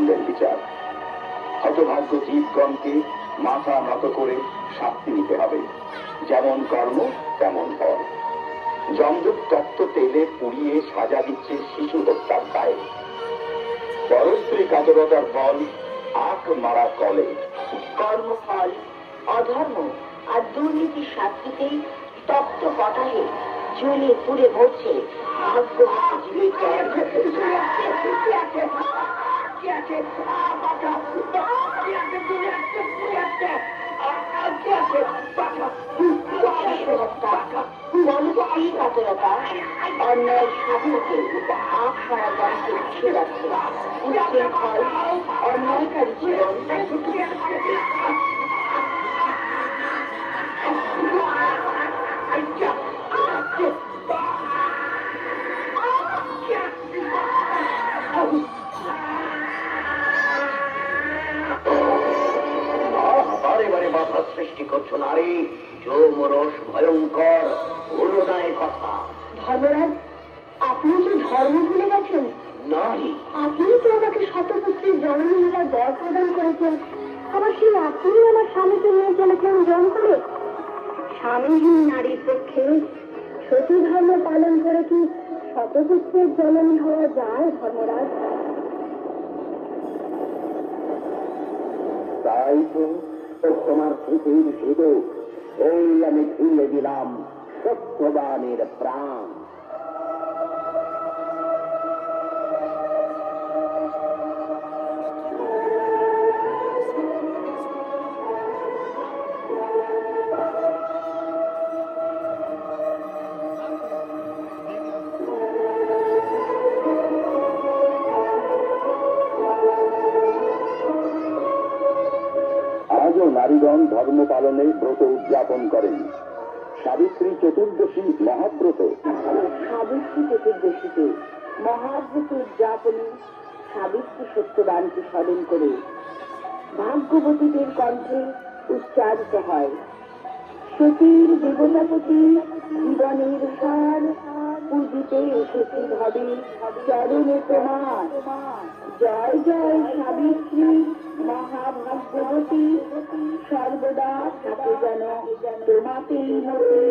দণ্ডের বিচার। হতভাগ্য জীবগণকে মাথা নত করে শাস্তি নিতে হবে, যেমন কর্ম তেমন ফল। যমদূত তপ্ত তেলে পুড়িয়ে সাজা দিচ্ছে শিশু হত্যার দায়ে। পরস্ত্রী কাতরতার ফল আখ মারা কলে। কর্মফল অধর্ম আর দুর্নীতির শাস্তিতে তপ্ত পটাহে জ্বলে পুড়ে মরছে ভাগ্যবতী জীবের কাতরতা অন্যায় শাস্তিকে আখ মারা দমকে পিছিয়ে যাচ্ছে। উচ্ছৃঙ্খল অন্যায়কারী জীবন বারে বারে বাধা সৃষ্টি করছো নারী, যৌমরস ভয়ঙ্কর অন্যায় কথা। ধর্মরাজ, আপনি কি ধর্ম ভুলে গেছেন? নাই, আপনি তো আমাকে শতপুত্রের জননীরা বর প্রদান করেছেন, আবার সেই আপনি আমার স্বামীকে নিয়ে চলেছেন জঙ্গলে। স্বামীহীন নারীর পক্ষে সতী ধর্ম পালন করে কি শতপুত্রের জননী হওয়া যায় ধর্মরাজ? তাই তো তোমার স্মৃতির শুধু এই আমি ফিরিয়ে দিলাম সত্যবানের প্রাণ। আজও নারীগণ ধর্ম পালনে ব্রত উদযাপন করেন। সাবিত্রী চতুর্দশী মহাব্রত। সাবিত্রী চতুর্দশীতে মহাব্রত উদযাপনে সাবিত্রী সত্যবানকে স্মরণ করে ভাগ্যবতীদের কণ্ঠে উচ্চারিত হয় সতীর দেবতাপতি জীবনের সার, পূজিতে এসেছি ভাবে চরণে তোমার। জয় জয় সাবিত্রী মহাভাগ্যবতী, সর্বদা থাকে যেন তোমাতেই মতি।